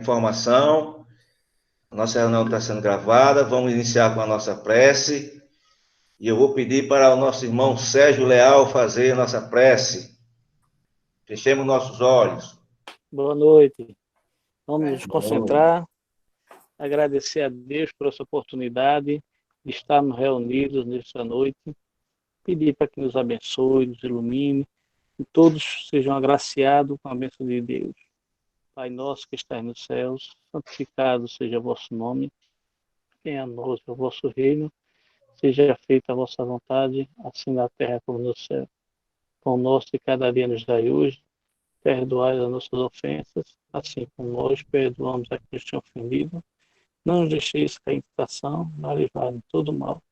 informação. A nossa reunião está sendo gravada. Vamos iniciar com a nossa prece. E eu vou pedir para o nosso irmão Sérgio Leal fazer a nossa prece. Fechemos nossos olhos. Boa noite. Vamos nos concentrar, agradecer a Deus por essa oportunidade de estarmos reunidos nesta noite, pedir para que nos abençoe, nos ilumine, e todos sejam agraciados com a bênção de Deus. Pai nosso que estás nos céus, santificado seja o vosso nome, venha a nós o vosso reino, seja feita a vossa vontade, assim na terra como no céu. Pão nosso de cada dia nos dai hoje, perdoai as nossas ofensas, assim como nós perdoamos a quem nos tem ofendido. Não nos deixeis cair em tentação, mas livrai-nos de todo mal.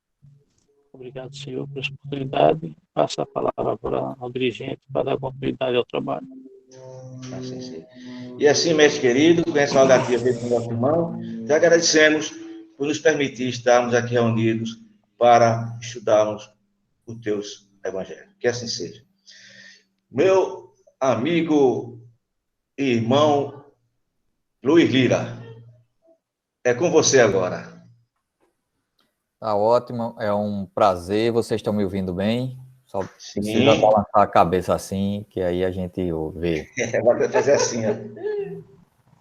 Obrigado, Senhor, por essa oportunidade. Passa a palavra agora ao dirigente para dar continuidade ao trabalho. Assim seja. E assim, mestre querido, com essa auditoria feita com nosso irmão, te agradecemos por nos permitir estarmos aqui reunidos para estudarmos os teus evangelhos. Que assim seja. Meu amigo e irmão Luiz Lira, é com você agora. Tá ótimo, é um prazer. Vocês estão me ouvindo bem? Só Sim. precisa balançar a cabeça assim, que aí a gente vê. Vai fazer assim, ó.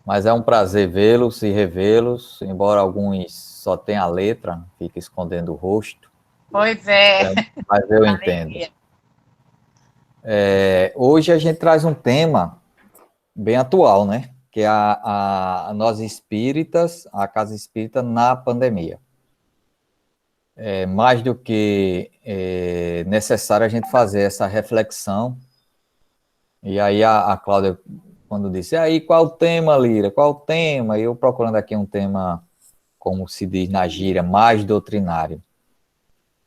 Mas é um prazer vê-los e revê-los, embora alguns só tenham a letra, fique escondendo o rosto. Pois é. Mas eu entendo. Hoje a gente traz um tema bem atual, né? Que é nós espíritas, a Casa Espírita na pandemia. É mais do que necessário a gente fazer essa reflexão. E aí a Cláudia, quando disse, aí qual o tema, Lira? Qual o tema? E eu procurando aqui um tema, como se diz na gíria, mais doutrinário.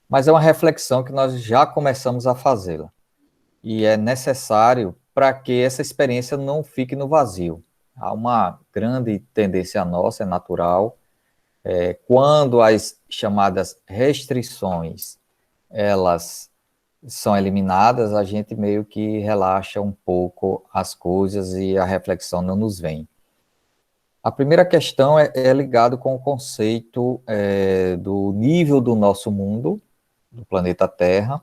Mas é uma reflexão que nós já começamos a fazê-la. E é necessário para que essa experiência não fique no vazio. Há uma grande tendência nossa, é natural, quando as chamadas restrições, elas são eliminadas, a gente meio que relaxa um pouco as coisas e a reflexão não nos vem. A primeira questão é ligado com o conceito do nível do nosso mundo, do planeta Terra,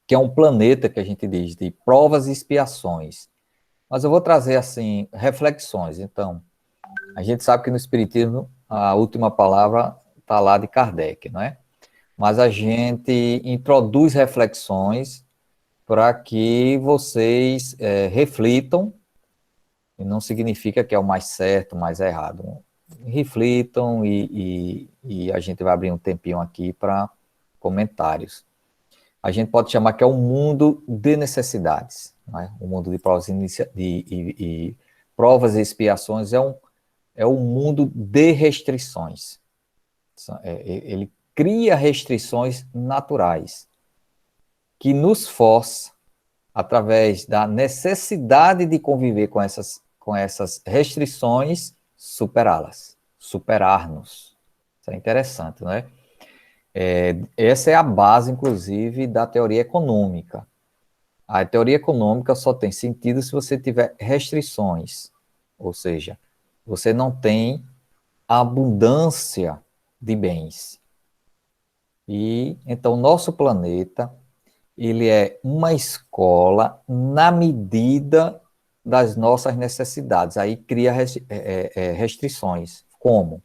que é um planeta que a gente diz de provas e expiações. Mas eu vou trazer, assim, reflexões. Então, a gente sabe que no Espiritismo a última palavra está lá de Kardec, não é? Mas a gente introduz reflexões para que vocês reflitam, e não significa que é o mais certo, o mais errado. Reflitam e a gente vai abrir um tempinho aqui para comentários. A gente pode chamar que é um mundo de necessidades, não é? O mundo de provas e expiações é um mundo de restrições. Ele cria restrições naturais que nos força, através da necessidade de conviver com essas restrições, superá-las, superar-nos. Isso é interessante, não é? Essa é a base, inclusive, da teoria econômica. A teoria econômica só tem sentido se você tiver restrições, ou seja, você não tem abundância de bens. E então nosso planeta, ele é uma escola na medida das nossas necessidades. Aí cria restrições, como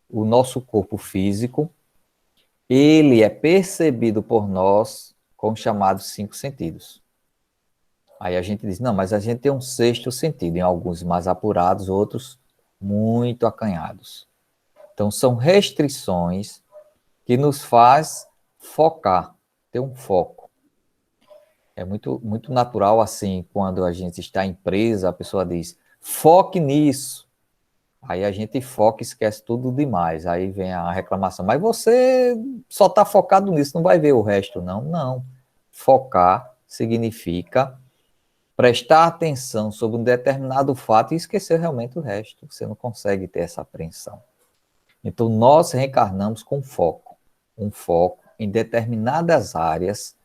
o nosso corpo físico, ele é percebido por nós com os chamados 5 sentidos. Aí a gente diz, não, mas a gente tem um 6º sentido, em alguns mais apurados, outros muito acanhados. Então, são restrições que nos faz focar, ter um foco. É muito, muito natural, assim, quando a gente está em empresa, a pessoa diz, foque nisso. Aí a gente foca e esquece tudo demais. Aí vem a reclamação, mas você só está focado nisso, não vai ver o resto, não? Não. Focar significa prestar atenção sobre um determinado fato e esquecer realmente o resto. Você não consegue ter essa apreensão. Então, nós reencarnamos com foco. Um foco em determinadas áreas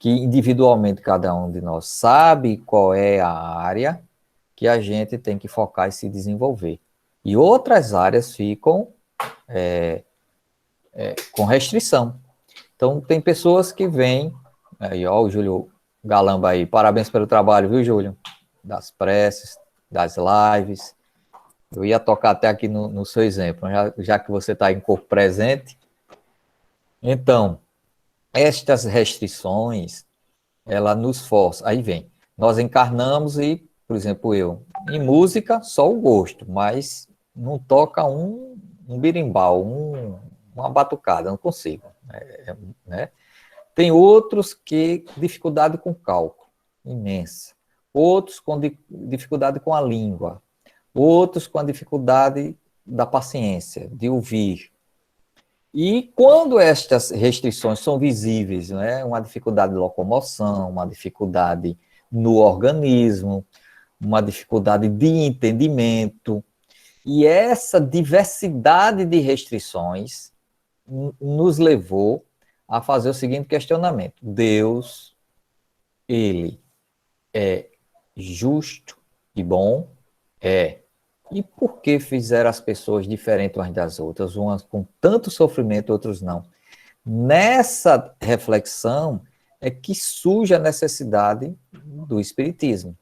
que individualmente cada um de nós sabe qual é a área que a gente tem que focar e se desenvolver. E outras áreas ficam com restrição. Então, tem pessoas que vêm, aí, ó, o Júlio Galamba aí, parabéns pelo trabalho, viu, Júlio? Das preces, das lives. Eu ia tocar até aqui no seu exemplo, já que você está em corpo presente. Então, estas restrições, ela nos força. Aí vem, nós encarnamos e, por exemplo, eu, em música, só o gosto, mas não toca um berimbau, uma batucada, não consigo. Né? Tem outros que dificuldade com cálculo, imensa. Outros com dificuldade com a língua. Outros com a dificuldade da paciência, de ouvir. E quando estas restrições são visíveis, né, uma dificuldade de locomoção, uma dificuldade no organismo, uma dificuldade de entendimento, e essa diversidade de restrições nos levou a fazer o seguinte questionamento: Deus, ele é justo e bom? E por que fizeram as pessoas diferentes umas das outras, umas com tanto sofrimento, outras não? Nessa reflexão é que surge a necessidade do Espiritismo,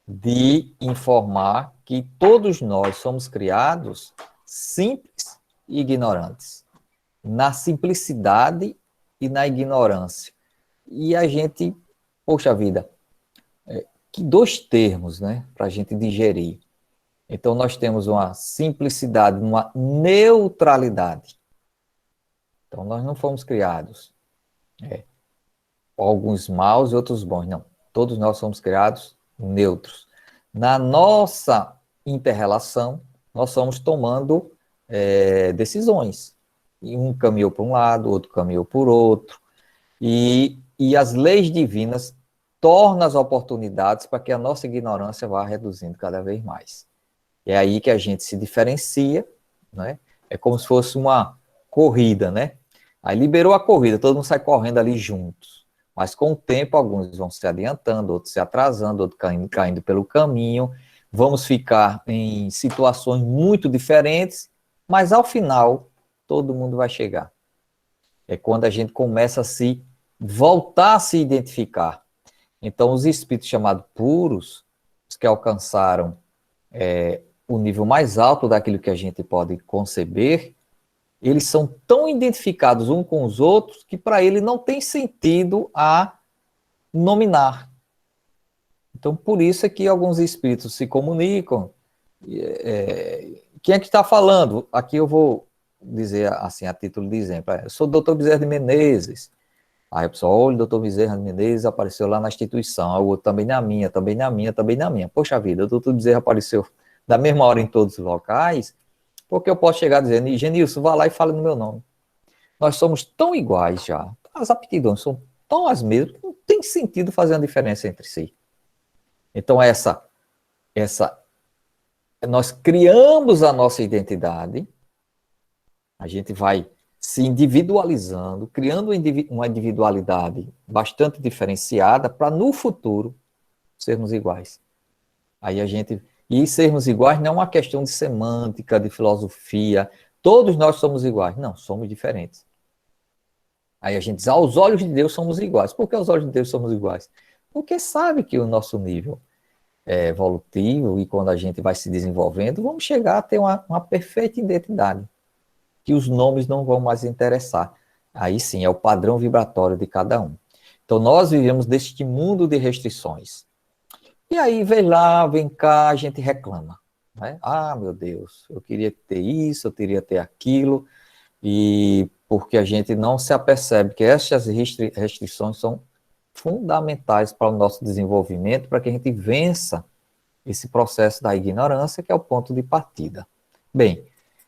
de informar que todos nós somos criados simples e ignorantes, na simplicidade e na ignorância. E a gente, poxa vida, que dois termos, né, para a gente digerir. Então, nós temos uma simplicidade, uma neutralidade. Então, nós não fomos criados alguns maus e outros bons, não. Todos nós somos criados neutros. Na nossa inter-relação, nós somos tomando decisões. E um caminhou para um lado, outro caminhou por outro. E as leis divinas tornam as oportunidades para que a nossa ignorância vá reduzindo cada vez mais. É aí que a gente se diferencia, né? É como se fosse uma corrida, né? Aí liberou a corrida, todo mundo sai correndo ali juntos. Mas com o tempo, alguns vão se adiantando, outros se atrasando, outros caindo pelo caminho. Vamos ficar em situações muito diferentes, mas ao final, todo mundo vai chegar. É quando a gente começa a se voltar a se identificar. Então, os espíritos chamados puros, os que alcançaram o nível mais alto daquilo que a gente pode conceber, eles são tão identificados uns com os outros que para ele não tem sentido a nominar. Então, por isso é que alguns espíritos se comunicam. Quem é que está falando? Aqui eu vou dizer assim, a título de exemplo. Eu sou o doutor Bezerra de Menezes. Aí a pessoa, olha, o doutor Bezerra de Menezes apareceu lá na instituição. Aí o outro também na minha, também na minha, também na minha. Poxa vida, o doutor Bezerra apareceu da mesma hora em todos os locais, porque eu posso chegar dizendo, Genilson, vá lá e fala no meu nome. Nós somos tão iguais já, as aptidões são tão as mesmas, não tem sentido fazer uma diferença entre si. Então, nós criamos a nossa identidade, a gente vai se individualizando, criando uma individualidade bastante diferenciada para, no futuro, sermos iguais. Aí a gente... E sermos iguais não é uma questão de semântica, de filosofia. Todos nós somos iguais. Não, somos diferentes. Aí a gente diz, aos olhos de Deus somos iguais. Por que aos olhos de Deus somos iguais? Porque sabe que o nosso nível é evolutivo e quando a gente vai se desenvolvendo, vamos chegar a ter uma perfeita identidade. Que os nomes não vão mais interessar. Aí sim, é o padrão vibratório de cada um. Então nós vivemos deste mundo de restrições. E aí, vem lá, vem cá, a gente reclama. Né? Ah, meu Deus, eu queria ter isso, eu queria ter aquilo, e porque a gente não se apercebe que essas restrições são fundamentais para o nosso desenvolvimento, para que a gente vença esse processo da ignorância, que é o ponto de partida. Bem,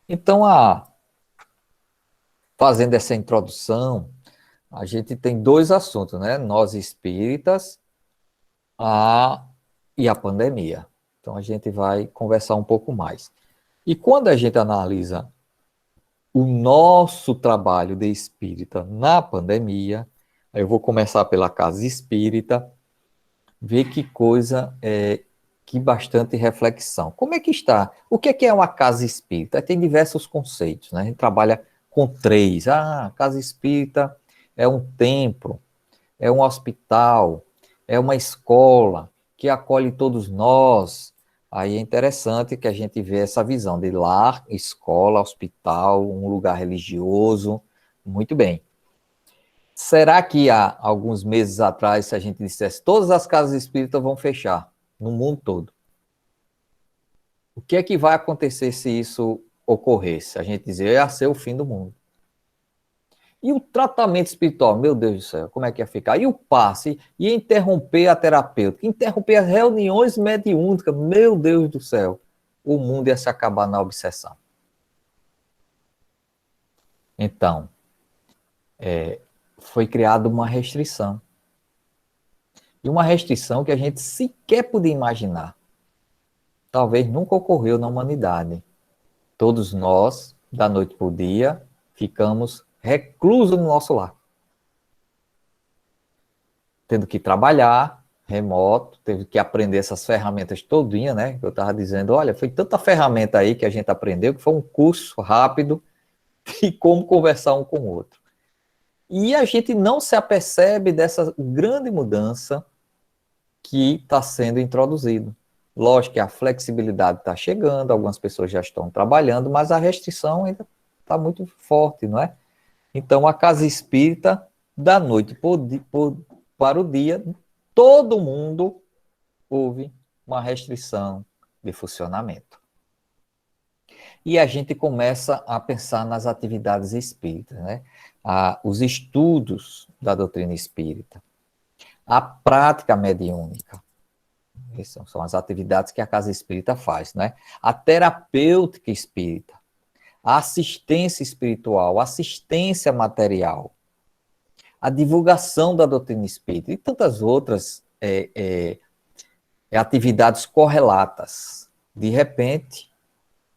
então, fazendo essa introdução, a gente tem dois assuntos, né? Nós espíritas, e a pandemia. Então, a gente vai conversar um pouco mais. E quando a gente analisa o nosso trabalho de espírita na pandemia, eu vou começar pela casa espírita, ver que coisa aqui bastante reflexão. Como é que está? O que é uma casa espírita? Tem diversos conceitos, né? A gente trabalha com três. Ah, casa espírita é um templo, é um hospital, é uma escola que acolhe todos nós. Aí é interessante que a gente vê essa visão de lar, escola, hospital, um lugar religioso. Muito bem. Será que há alguns meses atrás, se a gente dissesse todas as casas espíritas vão fechar no mundo todo? O que é que vai acontecer se isso ocorresse? A gente dizer, ia ser o fim do mundo. E o tratamento espiritual, meu Deus do céu, como é que ia ficar? E o passe? Ia interromper a terapêutica, interromper as reuniões mediúnicas, meu Deus do céu. O mundo ia se acabar na obsessão. Então, foi criada uma restrição. E uma restrição que a gente sequer podia imaginar. Talvez nunca ocorreu na humanidade. Todos nós, da noite para o dia, ficamos reclusos no nosso lar. Tendo que trabalhar, remoto, teve que aprender essas ferramentas todinha, né? Eu estava dizendo, olha, foi tanta ferramenta aí que a gente aprendeu, que foi um curso rápido de como conversar um com o outro. E a gente não se apercebe dessa grande mudança que está sendo introduzido. Lógico que a flexibilidade está chegando, algumas pessoas já estão trabalhando, mas a restrição ainda está muito forte, não é? Então, a casa espírita, da noite para o dia, todo mundo houve uma restrição de funcionamento. E a gente começa a pensar nas atividades espíritas, né? Os estudos da doutrina espírita, a prática mediúnica. Essas são as atividades que a casa espírita faz, né? A terapêutica espírita, a assistência espiritual, a assistência material, a divulgação da doutrina espírita e tantas outras atividades correlatas. De repente,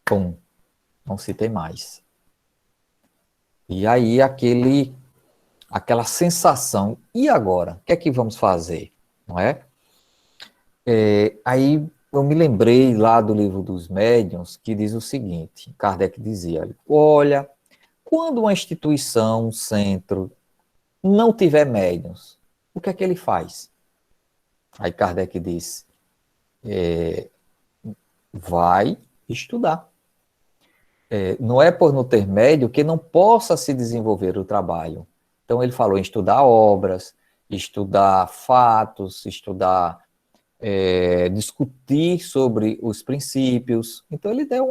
pum, não se tem mais. E aí aquela sensação, e agora? O que é que vamos fazer? Não é? Aí eu me lembrei lá do Livro dos Médiuns, que diz o seguinte, Kardec dizia, olha, quando uma instituição, um centro, não tiver médiuns, o que é que ele faz? Aí Kardec diz, vai estudar. Não é por não ter médium que não possa se desenvolver o trabalho. Então ele falou em estudar obras, estudar fatos, estudar, discutir sobre os princípios. Então ele deu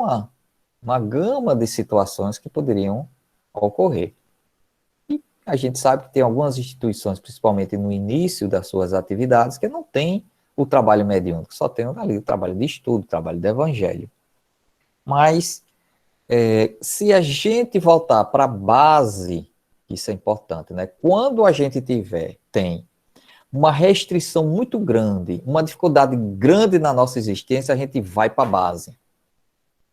uma gama de situações que poderiam ocorrer. E a gente sabe que tem algumas instituições, principalmente no início das suas atividades, que não tem o trabalho mediúnico, só tem ali o trabalho de estudo, o trabalho do evangelho. Mas se a gente voltar para a base, isso é importante, né? Quando a gente tem uma restrição muito grande, uma dificuldade grande na nossa existência, a gente vai para a base.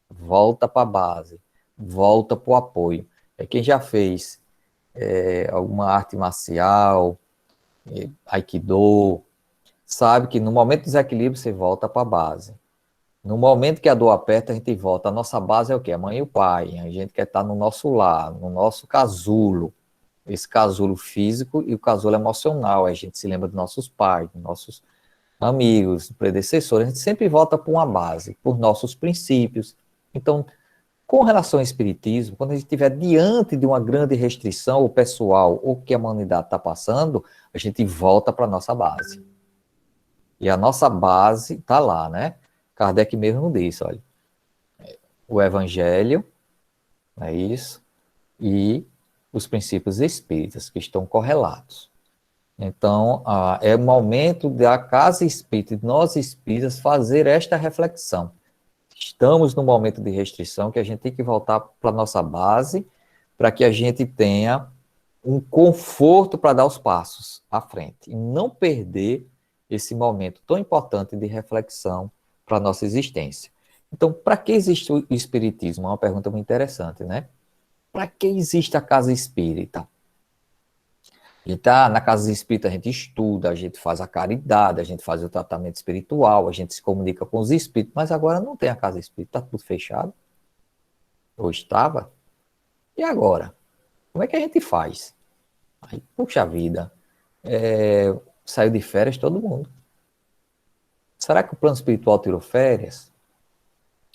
Volta para a base. Volta para o apoio. Quem já fez alguma arte marcial, aikido, sabe que no momento do desequilíbrio você volta para a base. No momento que a dor aperta, a gente volta. A nossa base é o quê? A mãe e o pai. A gente quer estar no nosso lar, no nosso casulo. Esse casulo físico e o casulo emocional. A gente se lembra dos nossos pais, dos nossos amigos, predecessores. A gente sempre volta para uma base, por nossos princípios. Então, com relação ao espiritismo, quando a gente estiver diante de uma grande restrição, o pessoal, ou que a humanidade está passando, a gente volta para a nossa base. E a nossa base está lá, né? Kardec mesmo disse, olha, o evangelho, é isso, e os princípios espíritas, que estão correlatos. Então, é o momento da casa espírita, de nós espíritas, fazer esta reflexão. Estamos num momento de restrição que a gente tem que voltar para a nossa base, para que a gente tenha um conforto para dar os passos à frente, e não perder esse momento tão importante de reflexão para a nossa existência. Então, para que existe o espiritismo? É uma pergunta muito interessante, né? Para que existe a casa espírita? A gente tá na casa espírita, a gente estuda, a gente faz a caridade, a gente faz o tratamento espiritual, a gente se comunica com os espíritos, mas agora não tem a casa espírita, está tudo fechado. Ou estava. E agora? Como é que a gente faz? Aí, puxa vida, saiu de férias todo mundo. Será que o plano espiritual tirou férias?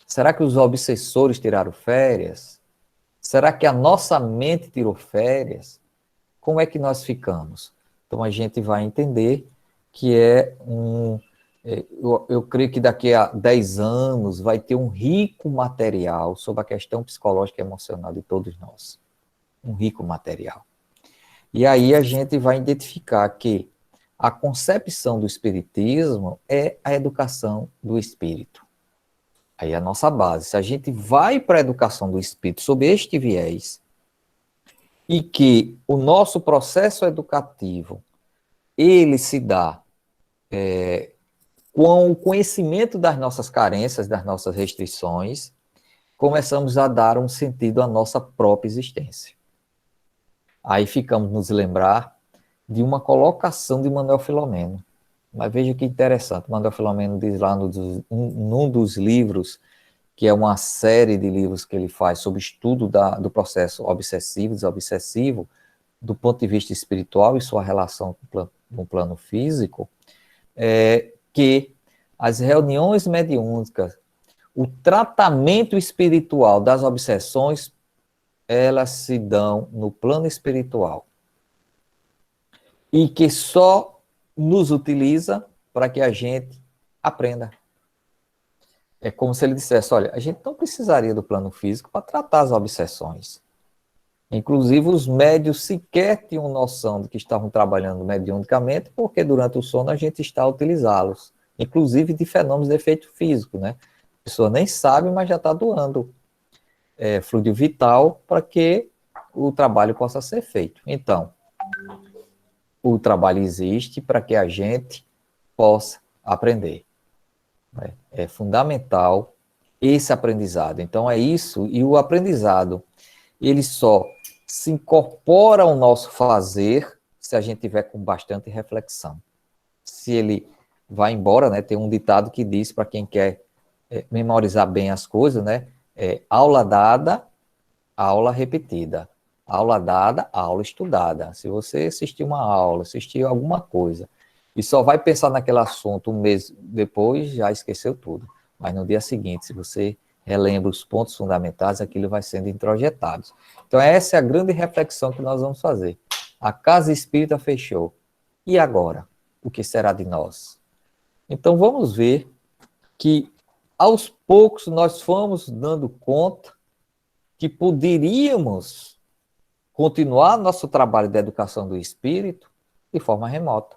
Será que os obsessores tiraram férias? Será que a nossa mente tirou férias? Como é que nós ficamos? Então a gente vai entender que eu creio que daqui a 10 anos vai ter um rico material sobre a questão psicológica e emocional de todos nós. Um rico material. E aí a gente vai identificar que a concepção do espiritismo é a educação do espírito. Aí é a nossa base. Se a gente vai para a educação do espírito sob este viés, e que o nosso processo educativo, ele se dá com o conhecimento das nossas carências, das nossas restrições, começamos a dar um sentido à nossa própria existência. Aí ficamos nos lembrar de uma colocação de Manuel Filomeno. Mas veja que interessante, Manuel Filomeno diz lá num dos livros, que é uma série de livros que ele faz sobre estudo do processo obsessivo, desobsessivo, do ponto de vista espiritual e sua relação com o plano físico, que as reuniões mediúnicas, o tratamento espiritual das obsessões, elas se dão no plano espiritual. E que só nos utiliza para que a gente aprenda. É como se ele dissesse, olha, a gente não precisaria do plano físico para tratar as obsessões. Inclusive, os médios sequer tinham noção de que estavam trabalhando mediunicamente, porque durante o sono a gente está a utilizá-los. Inclusive de fenômenos de efeito físico, né? A pessoa nem sabe, mas já está doando fluido vital para que o trabalho possa ser feito. Então, o trabalho existe para que a gente possa aprender. É fundamental esse aprendizado. Então é isso, e o aprendizado, ele só se incorpora ao nosso fazer se a gente tiver com bastante reflexão. Se ele vai embora, né, tem um ditado que diz, para quem quer memorizar bem as coisas, né, aula dada, aula repetida. Aula dada, aula estudada. Se você assistir uma aula, assistir alguma coisa, e só vai pensar naquele assunto um mês depois, já esqueceu tudo. Mas no dia seguinte, se você relembra os pontos fundamentais, aquilo vai sendo introjetado. Então essa é a grande reflexão que nós vamos fazer. A casa espírita fechou. E agora? O que será de nós? Então vamos ver que aos poucos nós fomos dando conta que poderíamos continuar nosso trabalho de educação do espírito de forma remota,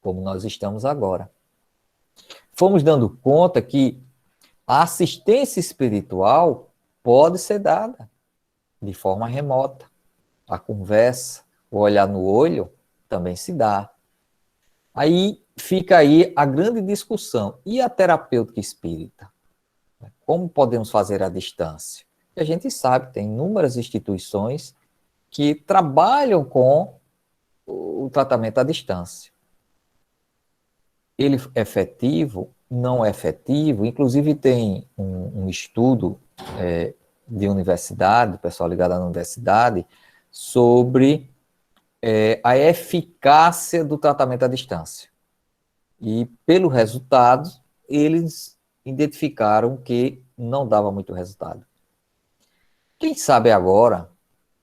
como nós estamos agora. Fomos dando conta que a assistência espiritual pode ser dada de forma remota. A conversa, o olhar no olho, também se dá. Aí fica aí a grande discussão. E a terapêutica espírita? Como podemos fazer à distância? E a gente sabe, tem inúmeras instituições que trabalham com o tratamento à distância. Ele é efetivo? Não é efetivo? Inclusive tem um estudo de universidade, pessoal ligado à universidade, sobre a eficácia do tratamento à distância. E pelo resultado, eles identificaram que não dava muito resultado. Quem sabe agora,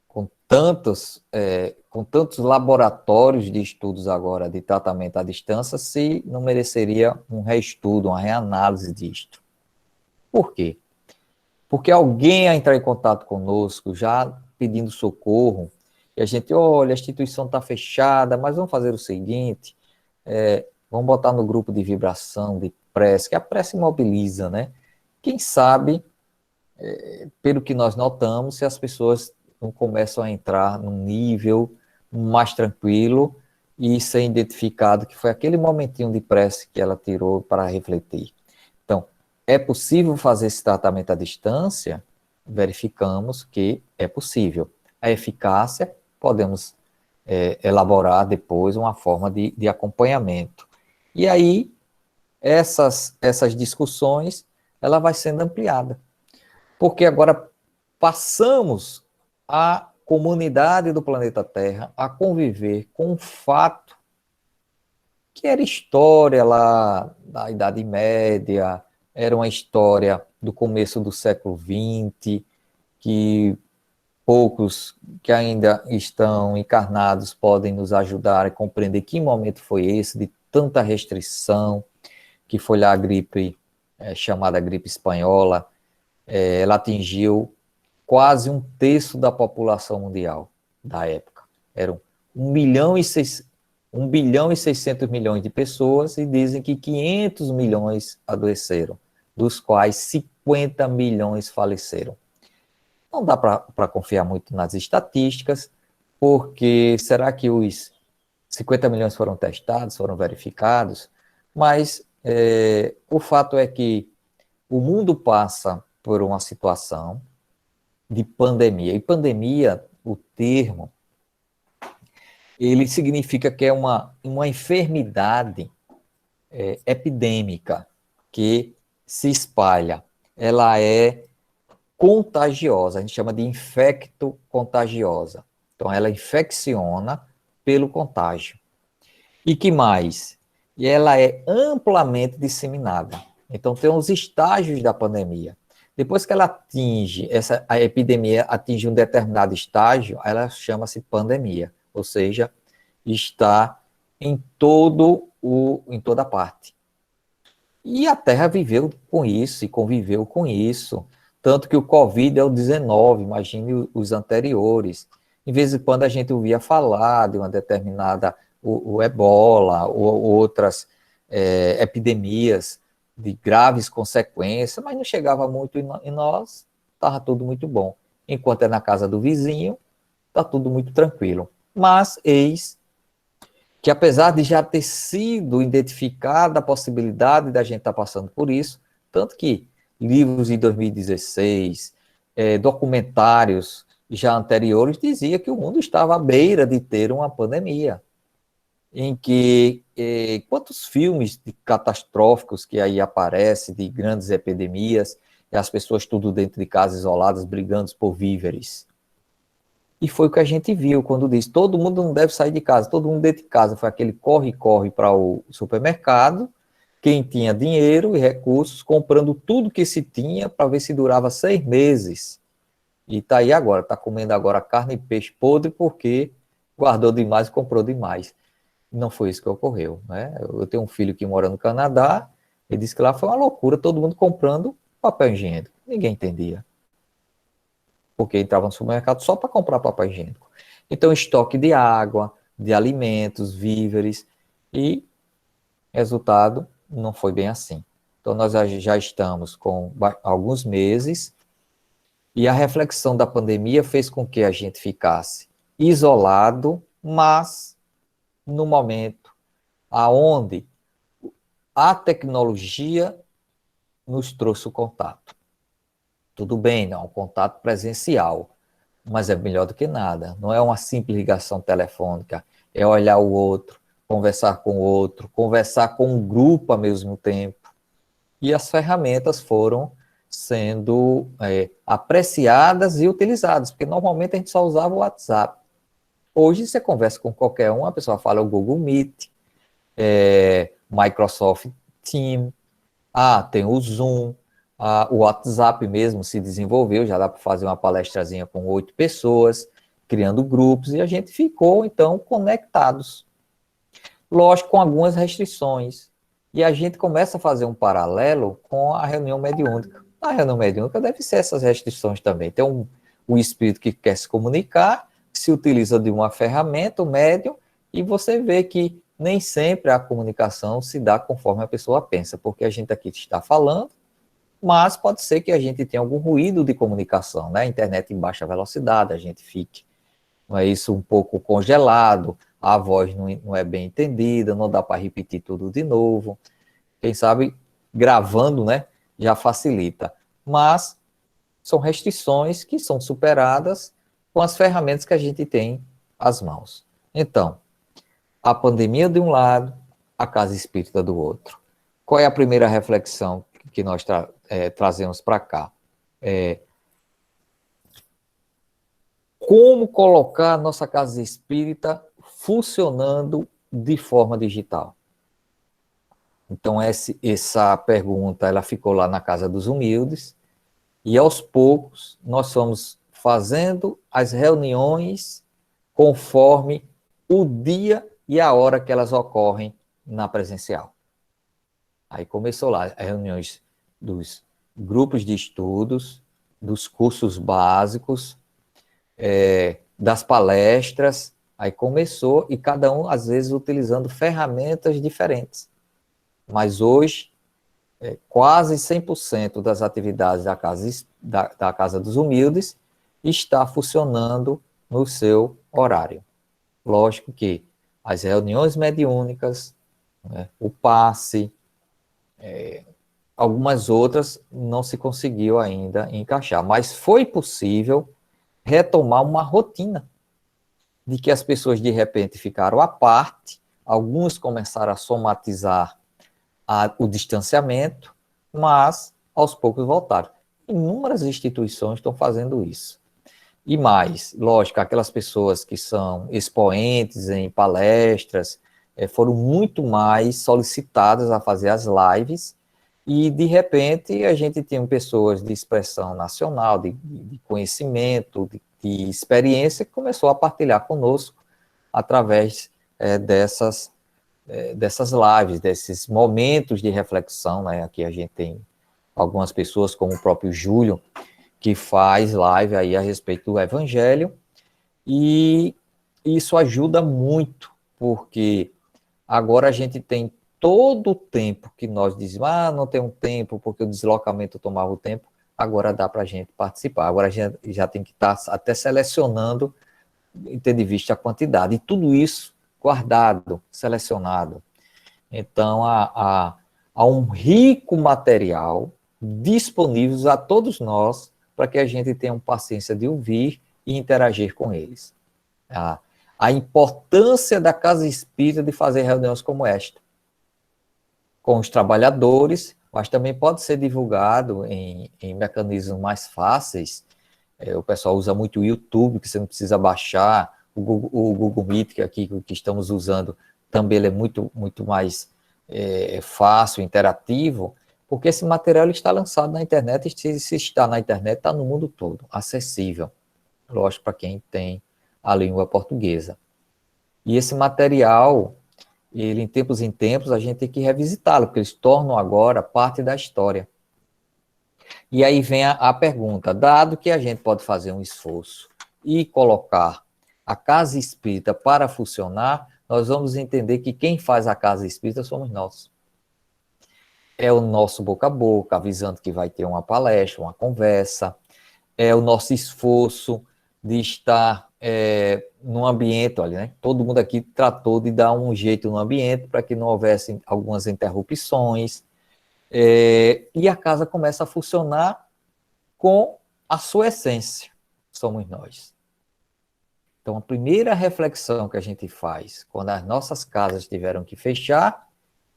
com tantos laboratórios de estudos agora de tratamento à distância, se não mereceria um reestudo, uma reanálise disto. Por quê? Porque alguém a entrar em contato conosco, já pedindo socorro, e a gente, olha, a instituição está fechada, mas vamos fazer o seguinte, vamos botar no grupo de vibração, de prece, que a prece mobiliza, né? Quem sabe, pelo que nós notamos, se as pessoas não começam a entrar num nível mais tranquilo e ser identificado que foi aquele momentinho de prece que ela tirou para refletir. Então, é possível fazer esse tratamento à distância? Verificamos que é possível. A eficácia, podemos elaborar depois uma forma de acompanhamento. E aí, essas discussões, ela vai sendo ampliada. Porque agora passamos a comunidade do planeta Terra a conviver com um fato que era história lá da Idade Média, era uma história do começo do século XX, que poucos que ainda estão encarnados podem nos ajudar a compreender que momento foi esse de tanta restrição, que foi lá a gripe, chamada gripe espanhola. Ela atingiu quase um terço da população mundial da época. Eram 1 bilhão e 600 milhões de pessoas, e dizem que 500 milhões adoeceram, dos quais 50 milhões faleceram. Não dá para confiar muito nas estatísticas, porque será que os 50 milhões foram testados, foram verificados? Mas o fato é que o mundo passa por uma situação de pandemia. E pandemia, o termo, ele significa que é uma enfermidade epidêmica que se espalha. Ela é contagiosa, a gente chama de infecto-contagiosa. Então, ela infecciona pelo contágio. E que mais? E ela é amplamente disseminada. Então, tem os estágios da pandemia. Depois que ela a epidemia atinge um determinado estágio, ela chama-se pandemia, ou seja, está em toda parte. E a Terra viveu com isso e conviveu com isso, tanto que o Covid é o 19, imagine os anteriores. Em vez em quando a gente ouvia falar de uma determinada, o Ebola, ou outras epidemias de graves consequências, mas não chegava muito em nós, estava tudo muito bom. Enquanto é na casa do vizinho, está tudo muito tranquilo. Mas eis que, apesar de já ter sido identificada a possibilidade da gente estar passando por isso, tanto que livros de 2016, documentários já anteriores diziam que o mundo estava à beira de ter uma pandemia, em que quantos filmes catastróficos que aí aparecem, de grandes epidemias, e as pessoas tudo dentro de casa, isoladas, brigando por víveres. E foi o que a gente viu quando disse, todo mundo não deve sair de casa, todo mundo dentro de casa. Foi aquele corre-corre para o supermercado, quem tinha dinheiro e recursos, comprando tudo que se tinha para ver se durava 6 meses. E está aí agora, está comendo agora carne e peixe podre porque guardou demais e comprou demais. Não foi isso que ocorreu, né? Eu tenho um filho que mora no Canadá, ele disse que lá foi uma loucura, todo mundo comprando papel higiênico. Ninguém entendia. Porque entrava no supermercado só para comprar papel higiênico. Então, estoque de água, de alimentos, víveres, e resultado, não foi bem assim. Então, nós já estamos com alguns meses, e a reflexão da pandemia fez com que a gente ficasse isolado, mas no momento aonde a tecnologia nos trouxe o contato. Tudo bem, não é um contato presencial, mas é melhor do que nada. Não é uma simples ligação telefônica, é olhar o outro, conversar com o outro, conversar com um grupo ao mesmo tempo. E as ferramentas foram sendo apreciadas e utilizadas, porque normalmente a gente só usava o WhatsApp. Hoje você conversa com qualquer um, a pessoa fala o Google Meet, Microsoft Teams, tem o Zoom, o WhatsApp mesmo se desenvolveu, já dá para fazer uma palestrazinha com 8 pessoas, criando grupos, e a gente ficou, então, conectados. Lógico, com algumas restrições. E a gente começa a fazer um paralelo com a reunião mediúnica. A reunião mediúnica deve ser essas restrições também. Tem um espírito que quer se comunicar, se utiliza de uma ferramenta, o médium, e você vê que nem sempre a comunicação se dá conforme a pessoa pensa, porque a gente aqui está falando, mas pode ser que a gente tenha algum ruído de comunicação, né? A internet em baixa velocidade, a gente fique, não é isso, um pouco congelado, a voz não é bem entendida, não dá para repetir tudo de novo. Quem sabe, gravando, né, já facilita. Mas são restrições que são superadas com as ferramentas que a gente tem às mãos. Então, a pandemia de um lado, a casa espírita do outro. Qual é a primeira reflexão que nós trazemos para cá? Como colocar a nossa casa espírita funcionando de forma digital? Então, essa pergunta ela ficou lá na Casa dos Humildes, e aos poucos nós fomos fazendo as reuniões conforme o dia e a hora que elas ocorrem na presencial. Aí começou lá as reuniões dos grupos de estudos, dos cursos básicos, das palestras, aí começou, e cada um, às vezes, utilizando ferramentas diferentes. Mas hoje, quase 100% das atividades da Casa dos Humildes está funcionando no seu horário. Lógico que as reuniões mediúnicas, né, o passe, algumas outras não se conseguiu ainda encaixar, mas foi possível retomar uma rotina de que as pessoas de repente ficaram à parte, alguns começaram a somatizar o distanciamento, mas aos poucos voltaram. Inúmeras instituições estão fazendo isso. E mais, lógico, aquelas pessoas que são expoentes em palestras foram muito mais solicitadas a fazer as lives, e de repente a gente tem pessoas de expressão nacional, de conhecimento, de experiência, que começou a partilhar conosco através dessas lives, desses momentos de reflexão, né? Aqui a gente tem algumas pessoas, como o próprio Júlio, que faz live aí a respeito do Evangelho, e isso ajuda muito, porque agora a gente tem todo o tempo que nós dizemos, não tem um tempo, porque o deslocamento tomava o tempo, agora dá para a gente participar. Agora a gente já tem que estar até selecionando, tendo em vista a quantidade, e tudo isso guardado, selecionado. Então, há um rico material disponível a todos nós para que a gente tenha paciência de ouvir e interagir com eles. A importância da Casa Espírita de fazer reuniões como esta, com os trabalhadores, mas também pode ser divulgado em mecanismos mais fáceis. O pessoal usa muito o YouTube, que você não precisa baixar. O Google Meet, que aqui que estamos usando, também ele é muito mais fácil, interativo, porque esse material ele está lançado na internet, e se está na internet, está no mundo todo, acessível, lógico, para quem tem a língua portuguesa. E esse material, ele, em tempos, a gente tem que revisitá-lo, porque eles tornam agora parte da história. E aí vem a pergunta, dado que a gente pode fazer um esforço e colocar a Casa Espírita para funcionar, nós vamos entender que quem faz a Casa Espírita somos nós. É o nosso boca a boca, avisando que vai ter uma palestra, uma conversa, é o nosso esforço de estar num ambiente, olha, né? Todo mundo aqui tratou de dar um jeito no ambiente para que não houvesse algumas interrupções, e a casa começa a funcionar com a sua essência, somos nós. Então, a primeira reflexão que a gente faz quando as nossas casas tiveram que fechar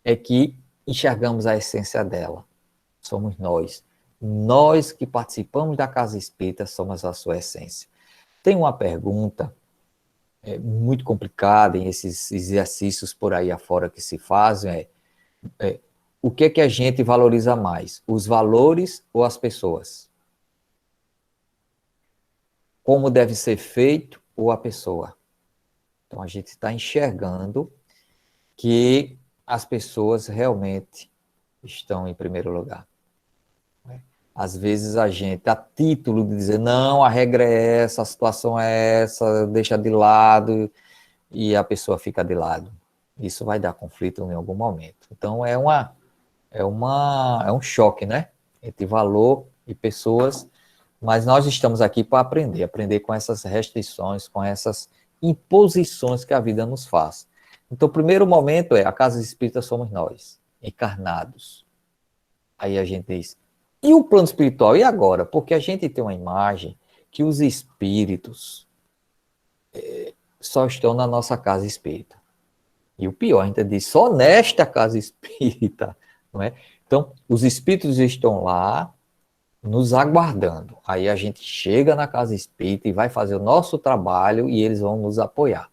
é que enxergamos a essência dela. Somos nós. Nós que participamos da Casa Espírita somos a sua essência. Tem uma pergunta muito complicada em esses exercícios por aí afora que se fazem, o que é que a gente valoriza mais? Os valores ou as pessoas? Como deve ser feito ou a pessoa? Então, a gente está enxergando que as pessoas realmente estão em primeiro lugar. Às vezes a gente, a título de dizer, não, a regra é essa, a situação é essa, deixa de lado, e a pessoa fica de lado. Isso vai dar conflito em algum momento. Então, é um choque, né? Entre valor e pessoas, mas nós estamos aqui para aprender com essas restrições, com essas imposições que a vida nos faz. Então, o primeiro momento a Casa Espírita somos nós, encarnados. Aí a gente diz, e o plano espiritual? E agora? Porque a gente tem uma imagem que os espíritos só estão na nossa casa espírita. E o pior, ainda diz, só nesta casa espírita, não é? Então, os espíritos estão lá nos aguardando. Aí a gente chega na casa espírita e vai fazer o nosso trabalho e eles vão nos apoiar.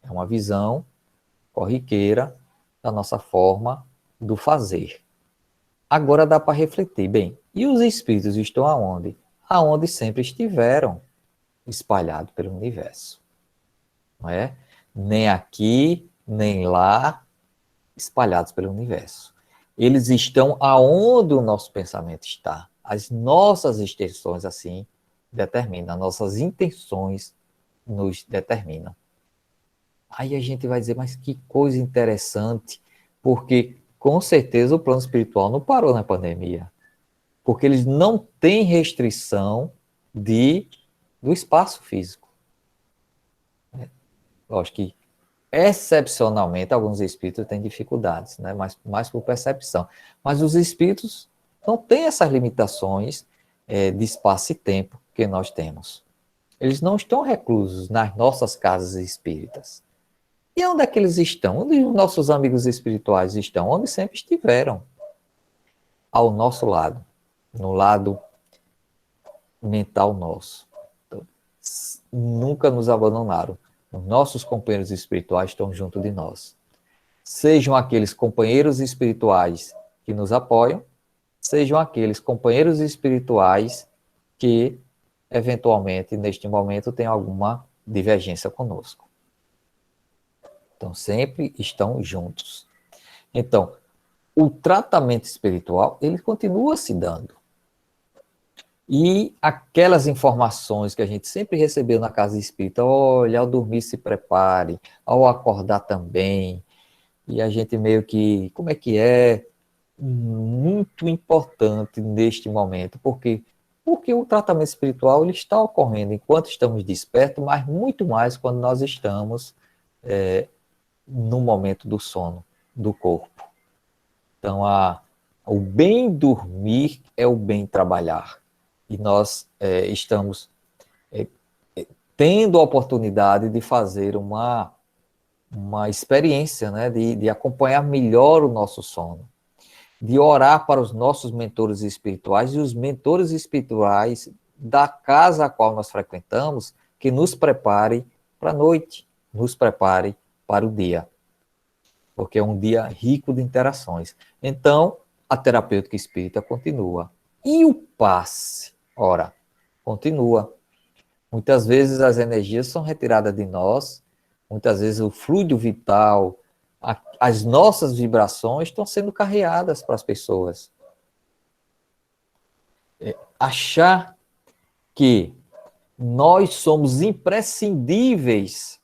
É uma visão corriqueira da nossa forma do fazer. Agora dá para refletir, bem, e os espíritos estão aonde? Aonde sempre estiveram, espalhados pelo universo. Não é? Nem aqui, nem lá, espalhados pelo universo. Eles estão aonde o nosso pensamento está. As nossas extensões, assim, determinam. As nossas intenções nos determinam. Aí a gente vai dizer, mas que coisa interessante, porque com certeza o plano espiritual não parou na pandemia, porque eles não têm restrição do espaço físico. Lógico que, excepcionalmente, alguns espíritos têm dificuldades, né? mais por percepção. Mas os espíritos não têm essas limitações de espaço e tempo que nós temos. Eles não estão reclusos nas nossas casas espíritas. E onde é que eles estão? Onde os nossos amigos espirituais estão? Onde sempre estiveram. Ao nosso lado. No lado mental nosso. Então, nunca nos abandonaram. Os nossos companheiros espirituais estão junto de nós. Sejam aqueles companheiros espirituais que nos apoiam, sejam aqueles companheiros espirituais que, eventualmente, neste momento, têm alguma divergência conosco. Então, sempre estão juntos. Então, o tratamento espiritual, ele continua se dando. E aquelas informações que a gente sempre recebeu na casa espírita, olha, ao dormir se prepare, ao acordar também, e a gente meio que, como é que é? Muito importante neste momento, porque o tratamento espiritual ele está ocorrendo enquanto estamos despertos, mas muito mais quando nós estamos no momento do sono do corpo. Então, o bem dormir é o bem trabalhar. E nós estamos tendo a oportunidade de fazer uma experiência, né, de acompanhar melhor o nosso sono, de orar para os nossos mentores espirituais e os mentores espirituais da casa a qual nós frequentamos, que nos prepare para a noite, nos prepare para o dia, porque é um dia rico de interações. Então, a terapêutica espírita continua. E o passe? Ora, continua. Muitas vezes as energias são retiradas de nós, muitas vezes o fluido vital, as nossas vibrações estão sendo carreadas para as pessoas. Achar que nós somos imprescindíveis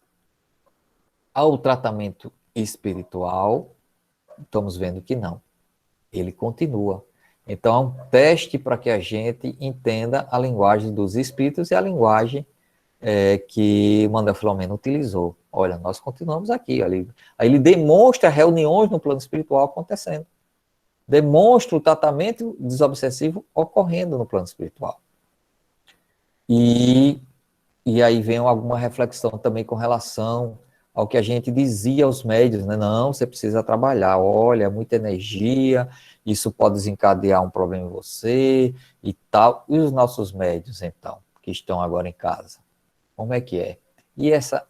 ao tratamento espiritual, estamos vendo que não. Ele continua. Então, é um teste para que a gente entenda a linguagem dos espíritos e a linguagem que Manuel Filomeno utilizou. Olha, nós continuamos aqui. Aí ele demonstra reuniões no plano espiritual acontecendo. Demonstra o tratamento desobsessivo ocorrendo no plano espiritual. E aí vem alguma reflexão também com relação ao que a gente dizia aos médiuns, né? Não, você precisa trabalhar, olha, é muita energia, isso pode desencadear um problema em você e tal. E os nossos médiuns, então, que estão agora em casa? Como é que é? E essa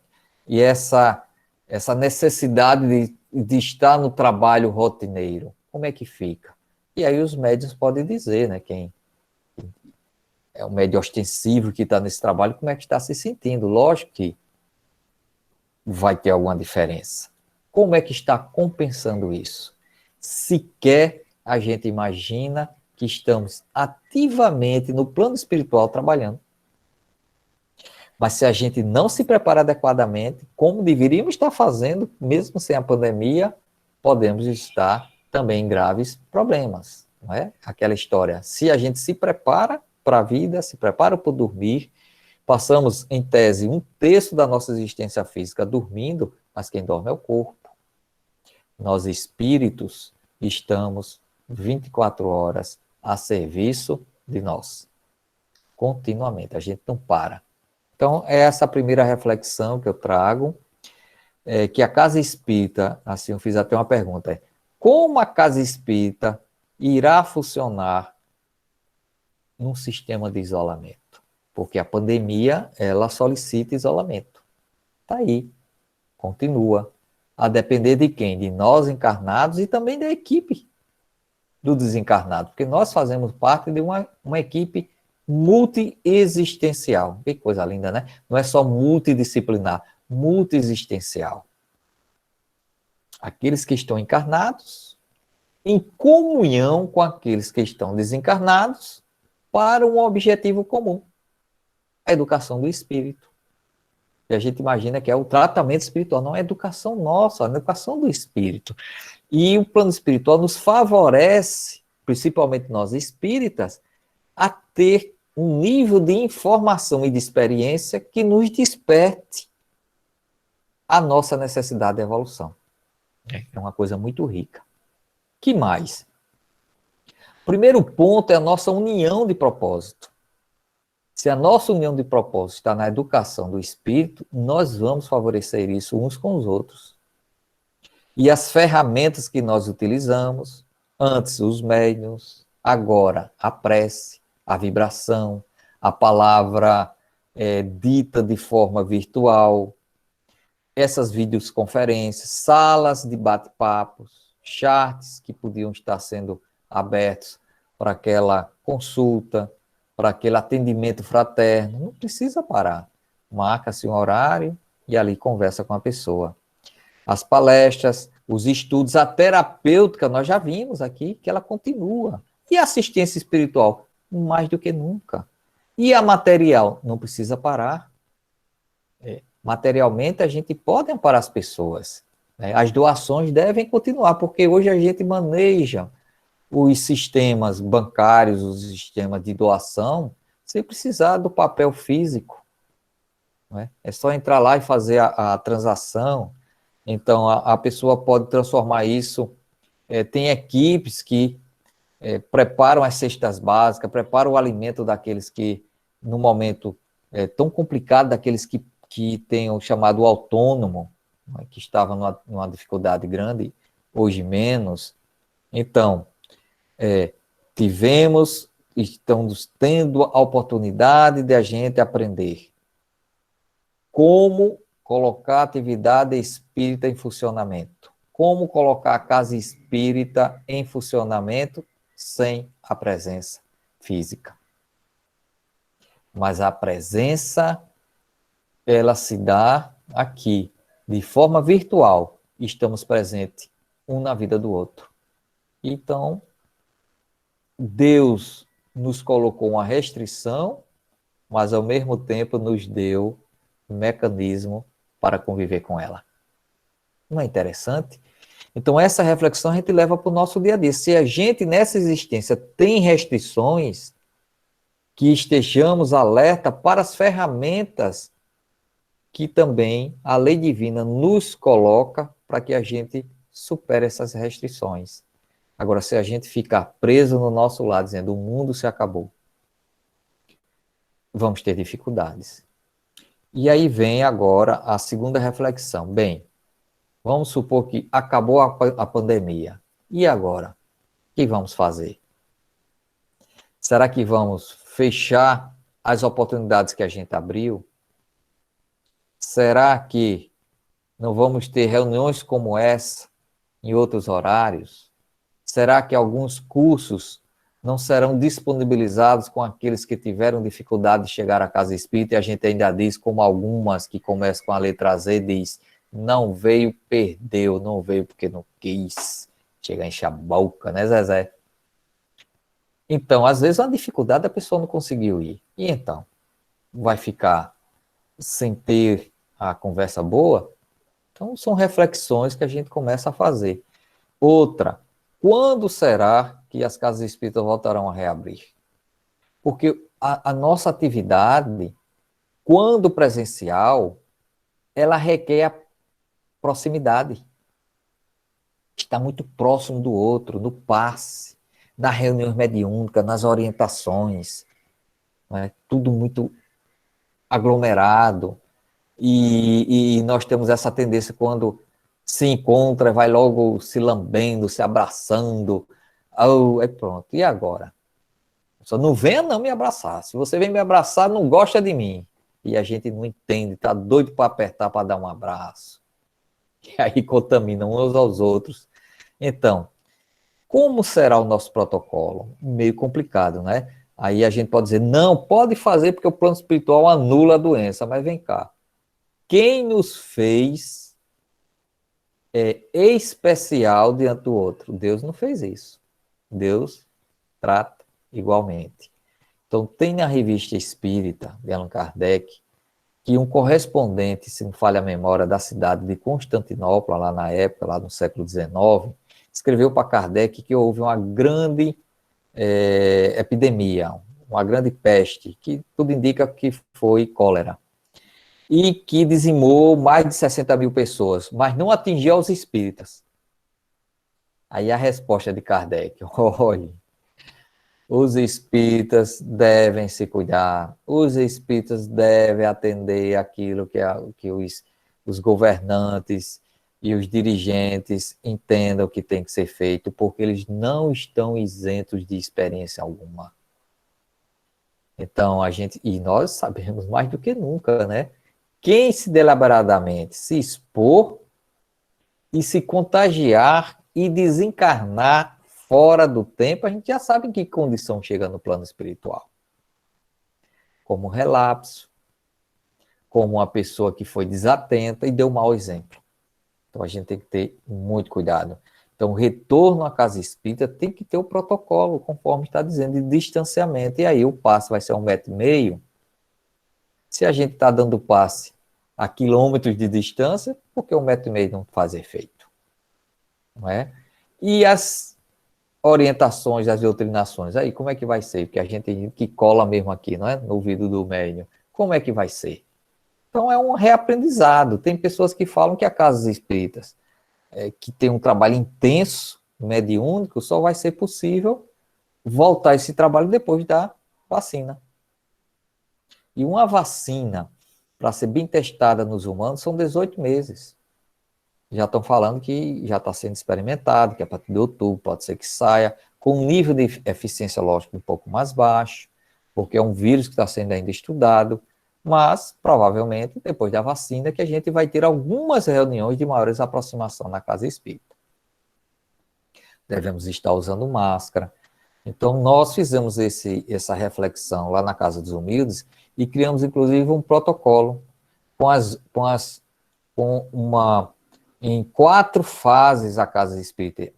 necessidade de estar no trabalho rotineiro, como é que fica? E aí os médiuns podem dizer, né, quem é o médium ostensivo que está nesse trabalho, como é que está se sentindo. Lógico que vai ter alguma diferença. Como é que está compensando isso? Sequer a gente imagina que estamos ativamente no plano espiritual trabalhando. Mas se a gente não se prepara adequadamente, como deveríamos estar fazendo, mesmo sem a pandemia, podemos estar também em graves problemas. Não é? Aquela história, se a gente se prepara para a vida, se prepara para dormir, passamos, em tese, 1/3 da nossa existência física dormindo, mas quem dorme é o corpo. Nós, espíritos, estamos 24 horas a serviço de nós. Continuamente, a gente não para. Então, é essa a primeira reflexão que eu trago, que a casa espírita, assim, eu fiz até uma pergunta, como a casa espírita irá funcionar num sistema de isolamento? Porque a pandemia, ela solicita isolamento. Está aí, continua. A depender de quem? De nós encarnados e também da equipe do desencarnado, porque nós fazemos parte de uma equipe multiexistencial. Que coisa linda, né? Não é só multidisciplinar, multiexistencial. Aqueles que estão encarnados, em comunhão com aqueles que estão desencarnados, para um objetivo comum, a educação do espírito. E a gente imagina que é o tratamento espiritual, não é a educação nossa, é a educação do espírito. E o plano espiritual nos favorece, principalmente nós espíritas, a ter um nível de informação e de experiência que nos desperte a nossa necessidade de evolução. É uma coisa muito rica. Que mais? Primeiro ponto é a nossa união de propósito. Se a nossa união de propósito está na educação do espírito, nós vamos favorecer isso uns com os outros. E as ferramentas que nós utilizamos, antes os médiuns, agora a prece, a vibração, a palavra dita de forma virtual, essas videoconferências, salas de bate-papos, chats que podiam estar sendo abertos para aquela consulta, para aquele atendimento fraterno. Não precisa parar. Marca-se um horário e ali conversa com a pessoa. As palestras, os estudos, a terapêutica, nós já vimos aqui que ela continua. E a assistência espiritual? Mais do que nunca. E a material? Não precisa parar. Materialmente, a gente pode amparar as pessoas. As doações devem continuar, porque hoje a gente maneja os sistemas bancários, os sistemas de doação, sem precisar do papel físico. É só entrar lá e fazer a transação. Então, a pessoa pode transformar isso. Tem equipes que preparam as cestas básicas, preparam o alimento daqueles que, no momento tão complicado, daqueles que têm o chamado autônomo, que estavam numa dificuldade grande, hoje menos. Então, estamos tendo a oportunidade de a gente aprender como colocar a atividade espírita em funcionamento, como colocar a casa espírita em funcionamento sem a presença física. Mas a presença, ela se dá aqui, de forma virtual, estamos presentes um na vida do outro. Então, Deus nos colocou uma restrição, mas ao mesmo tempo nos deu um mecanismo para conviver com ela. Não é interessante? Então, essa reflexão a gente leva para o nosso dia a dia. Se a gente, nessa existência, tem restrições, que estejamos alerta para as ferramentas que também a lei divina nos coloca para que a gente supere essas restrições. Agora, se a gente ficar preso no nosso lado, dizendo o mundo se acabou, vamos ter dificuldades. E aí vem agora a segunda reflexão. Bem, vamos supor que acabou a pandemia. E agora? O que vamos fazer? Será que vamos fechar as oportunidades que a gente abriu? Será que não vamos ter reuniões como essa em outros horários? Será que alguns cursos não serão disponibilizados com aqueles que tiveram dificuldade de chegar à casa espírita? E a gente ainda diz, como algumas que começam com a letra Z, diz, não veio, perdeu, não veio porque não quis. Chega a encher a boca, né, Zezé? Então, às vezes, uma dificuldade a pessoa não conseguiu ir. E então? Vai ficar sem ter a conversa boa? Então, são reflexões que a gente começa a fazer. Outra, quando será que as casas espíritas voltarão a reabrir? Porque a nossa atividade, quando presencial, ela requer a proximidade. Está muito próximo do outro, no passe, nas reuniões mediúnicas, nas orientações. Tudo muito aglomerado, e nós temos essa tendência quando se encontra, vai logo se lambendo, se abraçando, aí pronto, e agora? Só não venha não me abraçar, se você vem me abraçar, não gosta de mim, e a gente não entende, tá doido para apertar, para dar um abraço, e aí contaminam uns aos outros. Então, como será o nosso protocolo? Meio complicado, né? Aí a gente pode dizer, não, pode fazer porque o plano espiritual anula a doença, mas vem cá. Quem nos fez é especial diante do outro? Deus não fez isso. Deus trata igualmente. Então, tem na Revista Espírita, de Allan Kardec, que um correspondente, se não falha a memória, da cidade de Constantinopla, lá na época, lá no século XIX, escreveu para Kardec que houve uma grande epidemia, uma grande peste, que tudo indica que foi cólera, e que dizimou mais de 60 mil pessoas, mas não atingiu os espíritas. Aí a resposta de Kardec, olhe, os espíritas devem se cuidar, os espíritas devem atender aquilo que os governantes e os dirigentes entendam que tem que ser feito, porque eles não estão isentos de experiência alguma. Então, e nós sabemos mais do que nunca, né? Quem se deliberadamente se expor e se contagiar e desencarnar fora do tempo, a gente já sabe em que condição chega no plano espiritual. Como relapso, como uma pessoa que foi desatenta e deu mau exemplo. Então a gente tem que ter muito cuidado. Então o retorno à casa espírita tem que ter o protocolo, conforme está dizendo, de distanciamento. E aí o passe vai ser 1,5 m. Se a gente está dando passe a quilômetros de distância, por que 1,5 m não faz efeito? Não é? E as orientações, as doutrinações, aí como é que vai ser? Porque a gente que cola mesmo aqui, não é? No ouvido do médium. Como é que vai ser? Então é um reaprendizado. Tem pessoas que falam que a casas espíritas, que tem um trabalho intenso, mediúnico, só vai ser possível voltar esse trabalho depois da vacina. E uma vacina, para ser bem testada nos humanos, são 18 meses. Já estão falando que já está sendo experimentado, que a partir de outubro pode ser que saia, com um nível de eficiência lógica um pouco mais baixo, porque é um vírus que está sendo ainda estudado, mas provavelmente depois da vacina que a gente vai ter algumas reuniões de maiores aproximação na casa espírita. Devemos estar usando máscara. Então nós fizemos essa reflexão lá na Casa dos Humildes e criamos inclusive um protocolo em 4 fases a casa espírita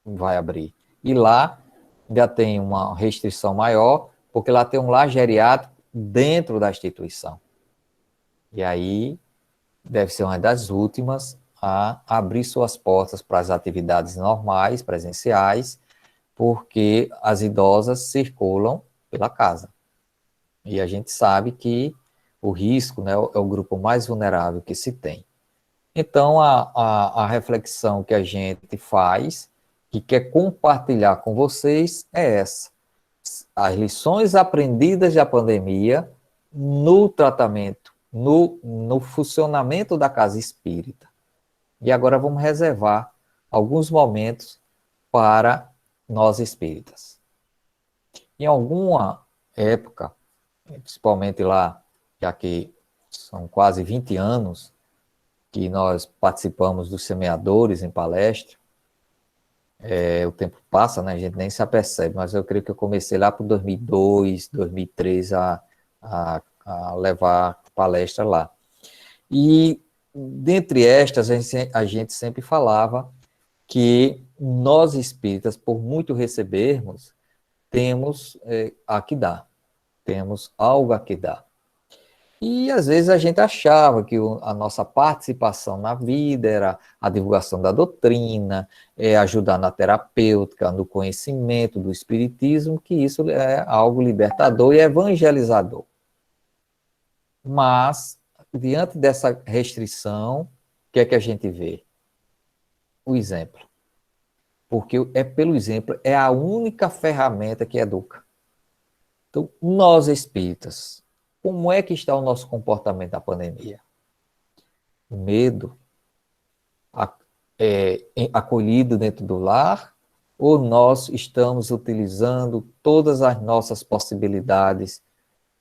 vai abrir. E lá ainda tem uma restrição maior, porque lá tem um lar geriátrico dentro da instituição. E aí deve ser uma das últimas a abrir suas portas para as atividades normais, presenciais, porque as idosas circulam pela casa. E a gente sabe que o risco, né, é o grupo mais vulnerável que se tem. Então, a reflexão que a gente faz, que quer compartilhar com vocês, é essa. As lições aprendidas da pandemia no tratamento, no funcionamento da casa espírita. E agora vamos reservar alguns momentos para nós espíritas. Em alguma época, principalmente lá, já que são quase 20 anos, que nós participamos dos semeadores em palestra, o tempo passa, né? A gente nem se apercebe, mas eu creio que eu comecei lá por 2002, 2003 a levar palestra lá. E dentre estas, a gente sempre falava que nós espíritas, por muito recebermos, temos a que dar, temos algo a que dar. E às vezes a gente achava que a nossa participação na vida era a divulgação da doutrina, ajudar na terapêutica, no conhecimento do espiritismo, que isso é algo libertador e evangelizador. Mas, diante dessa restrição, o que é que a gente vê? O exemplo. Porque pelo exemplo, é a única ferramenta que educa. Então, nós espíritas, como é que está o nosso comportamento na pandemia? O medo, acolhido dentro do lar, ou nós estamos utilizando todas as nossas possibilidades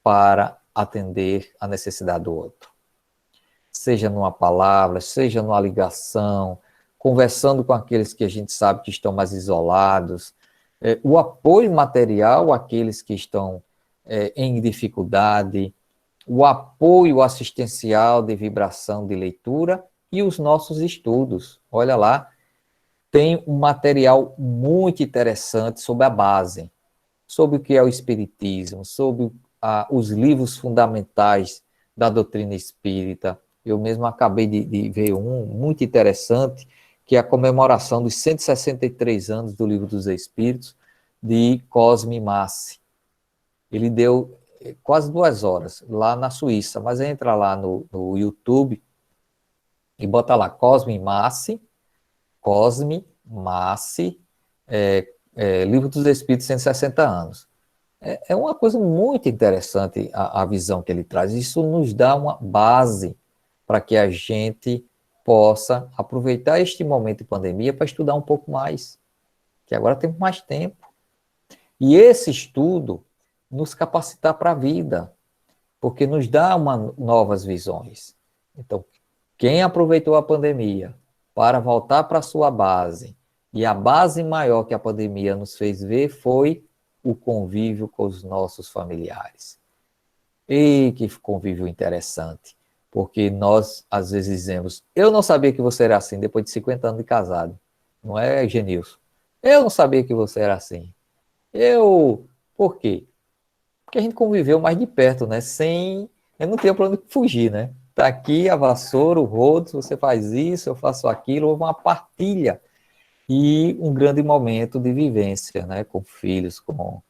para atender a necessidade do outro? Seja numa palavra, seja numa ligação, conversando com aqueles que a gente sabe que estão mais isolados, o apoio material àqueles que estão em dificuldade, o apoio assistencial de vibração de leitura e os nossos estudos. Olha lá, tem um material muito interessante sobre a base, sobre o que é o Espiritismo, sobre os livros fundamentais da doutrina espírita. Eu mesmo acabei de ver um muito interessante, que é a comemoração dos 163 anos do Livro dos Espíritos, de Cosme Massi. Ele deu quase 2 horas, lá na Suíça, mas entra lá no YouTube e bota lá, Cosme Massi, Livro dos Espíritos 160 anos. É uma coisa muito interessante a visão que ele traz. Isso nos dá uma base para que a gente possa aproveitar este momento de pandemia para estudar um pouco mais, que agora temos mais tempo. E esse estudo nos capacitar para a vida, porque nos dá novas visões. Então, quem aproveitou a pandemia para voltar para a sua base, e a base maior que a pandemia nos fez ver foi o convívio com os nossos familiares. E que convívio interessante, porque nós, às vezes, dizemos, eu não sabia que você era assim, depois de 50 anos de casado. Não é, Genilson? Eu não sabia que você era assim. Por quê? Porque a gente conviveu mais de perto, né? Eu não tinha para onde fugir, né? Tá aqui a vassoura, o rodo, você faz isso, eu faço aquilo, houve uma partilha e um grande momento de vivência, né? Com filhos, com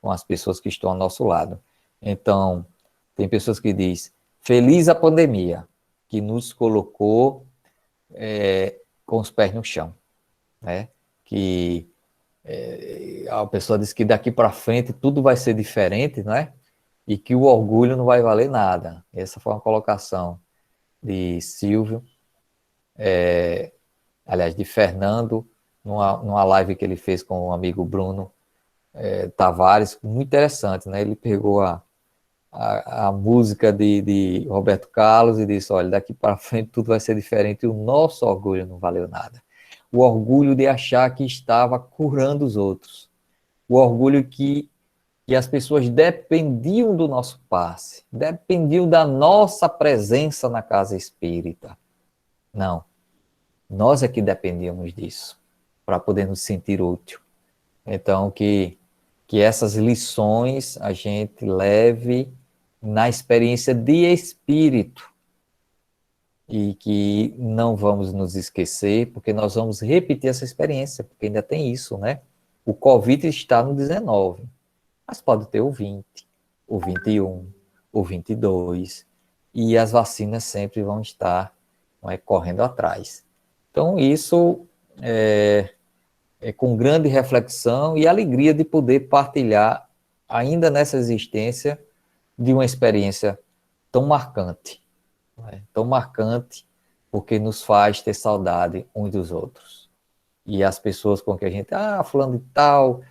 as pessoas que estão ao nosso lado. Então, tem pessoas que dizem, feliz a pandemia, que nos colocou com os pés no chão, né? Que a pessoa diz que daqui para frente tudo vai ser diferente, né? E que o orgulho não vai valer nada. Essa foi uma colocação de Silvio, aliás, de Fernando, numa live que ele fez com o amigo Bruno Tavares, muito interessante, né? Ele pegou a música de Roberto Carlos e disse, olha, daqui para frente tudo vai ser diferente e o nosso orgulho não valeu nada. O orgulho de achar que estava curando os outros. O orgulho que as pessoas dependiam do nosso passe, dependiam da nossa presença na casa espírita. Não, nós é que dependíamos disso, para poder nos sentir útil. Então, que essas lições a gente leve na experiência de espírito e que não vamos nos esquecer, porque nós vamos repetir essa experiência, porque ainda tem isso, né? O Covid está no 19, mas pode ter o 20, o 21, o 22, e as vacinas sempre vão estar correndo atrás. Então, isso é com grande reflexão e alegria de poder partilhar, ainda nessa existência, de uma experiência tão marcante. Tão marcante, porque nos faz ter saudade uns dos outros. E as pessoas com que a gente, fulano de tal,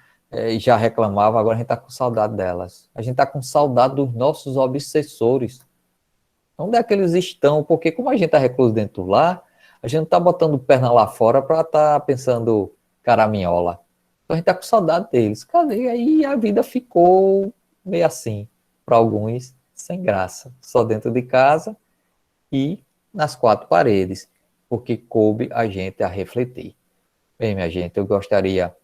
já reclamava, agora a gente está com saudade delas. A gente está com saudade dos nossos obsessores. Onde é que eles estão? Porque como a gente está recluso dentro do lar, a gente não está botando perna lá fora para estar pensando caraminhola. Então a gente está com saudade deles. Cadê? Aí a vida ficou meio assim, para alguns, sem graça. Só dentro de casa e nas 4 paredes, porque coube a gente a refletir. Bem, minha gente, eu gostaria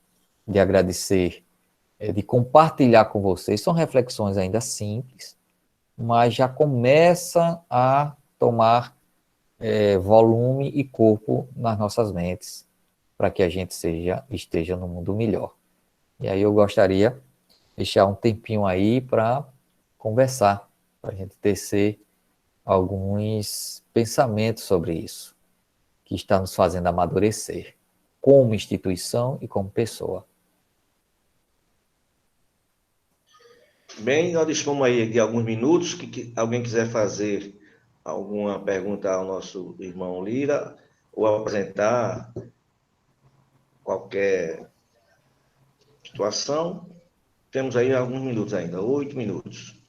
de agradecer, de compartilhar com vocês. São reflexões ainda simples, mas já começa a tomar volume e corpo nas nossas mentes, para que a gente esteja no mundo melhor. E aí eu gostaria de deixar um tempinho aí para conversar, para a gente tecer alguns pensamentos sobre isso, que está nos fazendo amadurecer, como instituição e como pessoa. Bem, nós dispomos aí de alguns minutos, que alguém quiser fazer alguma pergunta ao nosso irmão Lira, ou apresentar qualquer situação, temos aí alguns minutos ainda, 8 minutos.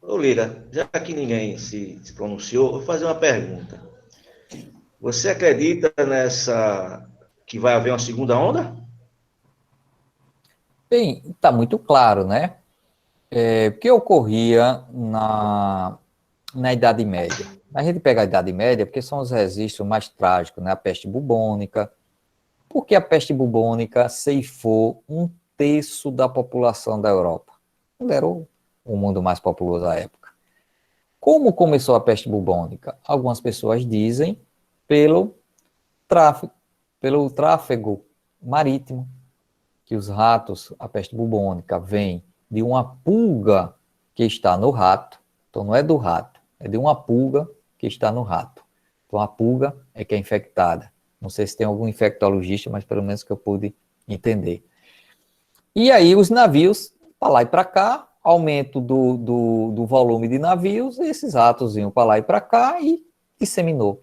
Ô Lira, já que ninguém se pronunciou, vou fazer uma pergunta. Você acredita que vai haver uma segunda onda? Bem, está muito claro, né? O que ocorria na Idade Média? A gente pega a Idade Média porque são os registros mais trágicos, né? A peste bubônica, porque a peste bubônica ceifou 1/3 da população da Europa. Não era o mundo mais populoso à época. Como começou a peste bubônica? Algumas pessoas dizem pelo tráfego marítimo, que os ratos, a peste bubônica, vem de uma pulga que está no rato. Então, não é do rato, é de uma pulga que está no rato. Então, a pulga é que é infectada. Não sei se tem algum infectologista, mas pelo menos que eu pude entender. E aí, os navios, para lá e para cá, aumento do volume de navios, e esses ratos iam para lá e para cá e disseminou.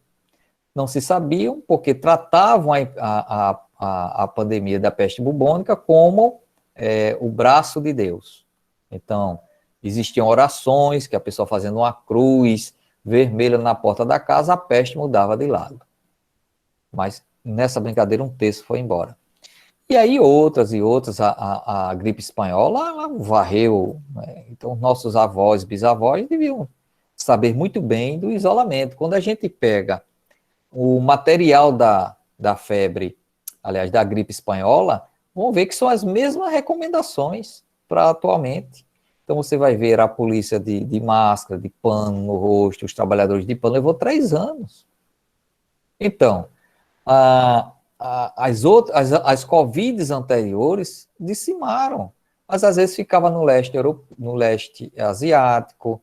Não se sabiam, porque tratavam a pandemia da peste bubônica como o braço de Deus. Então, existiam orações, que a pessoa fazendo uma cruz vermelha na porta da casa, a peste mudava de lado. Mas nessa brincadeira, 1/3 foi embora. E aí outras e outras, a gripe espanhola varreu, né? Então nossos avós, bisavós deviam saber muito bem do isolamento. Quando a gente pega o material da febre, aliás, da gripe espanhola, vão ver que são as mesmas recomendações para atualmente. Então você vai ver a polícia de máscara, de pano no rosto, os trabalhadores de pano, levou 3 anos. Então, as Covids anteriores dizimaram, mas às vezes ficava no leste asiático,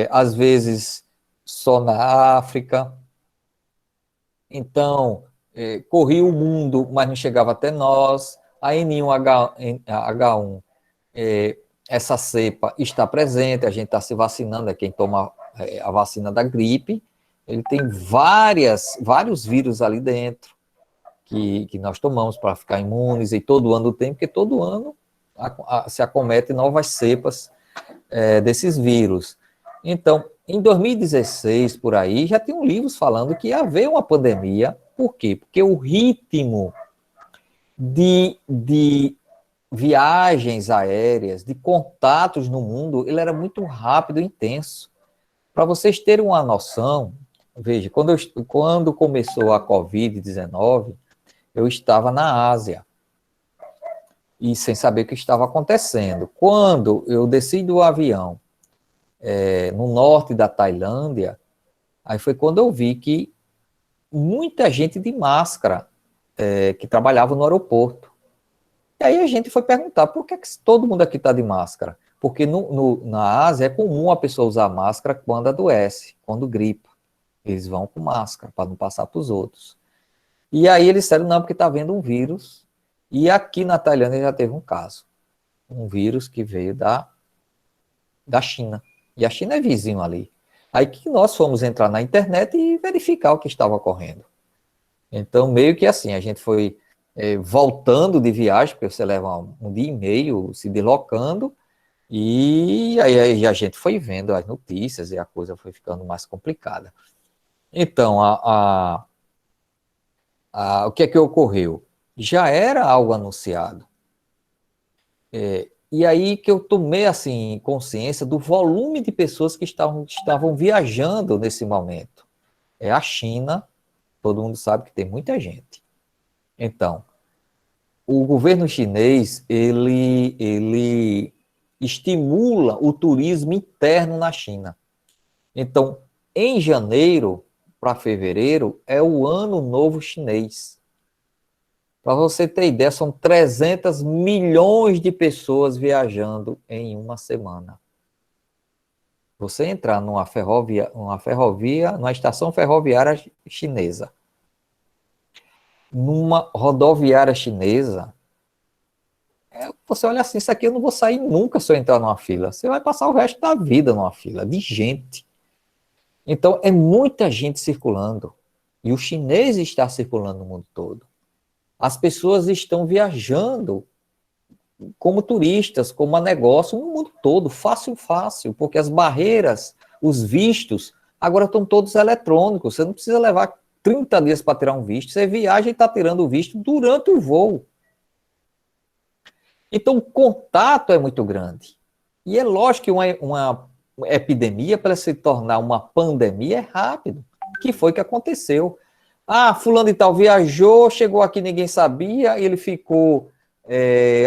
às vezes só na África. Então, corria o mundo, mas não chegava até nós. A N1H1, essa cepa está presente, a gente está se vacinando, quem toma a vacina da gripe, ele tem vários vírus ali dentro, que nós tomamos para ficar imunes, e todo ano tem, porque todo ano se acomete novas cepas desses vírus. Então, em 2016, por aí, já tinham livros falando que ia haver uma pandemia. Por quê? Porque o ritmo de viagens aéreas, de contatos no mundo, ele era muito rápido e intenso. Para vocês terem uma noção, veja, quando começou a Covid-19, eu estava na Ásia, e sem saber o que estava acontecendo. Quando eu desci do avião, no norte da Tailândia, aí foi quando eu vi que muita gente de máscara que trabalhava no aeroporto. E aí a gente foi perguntar, por que todo mundo aqui está de máscara? Porque na Ásia é comum a pessoa usar máscara quando adoece, quando gripa. Eles vão com máscara para não passar para os outros. E aí eles disseram, não, porque está havendo um vírus. E aqui na Tailândia já teve um caso. Um vírus que veio da China. E a China é vizinho ali. Aí que nós fomos entrar na internet e verificar o que estava ocorrendo. Então, meio que assim, a gente foi voltando de viagem, porque você leva um dia e meio se deslocando, e aí a gente foi vendo as notícias e a coisa foi ficando mais complicada. Então, o que é que ocorreu? Já era algo anunciado. E aí que eu tomei, assim, consciência do volume de pessoas que estavam viajando nesse momento. É a China, todo mundo sabe que tem muita gente. Então, o governo chinês, ele estimula o turismo interno na China. Então, em janeiro para fevereiro, é o Ano Novo Chinês. Para você ter ideia, são 300 milhões de pessoas viajando em uma semana. Você entrar numa estação ferroviária chinesa, numa rodoviária chinesa, Você olha assim, isso aqui eu não vou sair nunca se eu entrar numa fila. Você vai passar o resto da vida numa fila, de gente. Então, é muita gente circulando. E o chinês está circulando no mundo todo. As pessoas estão viajando como turistas, como a negócio, no mundo todo, fácil, fácil, porque as barreiras, os vistos, agora estão todos eletrônicos. Você não precisa levar 30 dias para tirar um visto. Você viaja e está tirando o visto durante o voo. Então, o contato é muito grande. E é lógico que uma epidemia, para se tornar uma pandemia, é rápido. Que foi que aconteceu. Ah, fulano e tal viajou, chegou aqui, ninguém sabia, ele ficou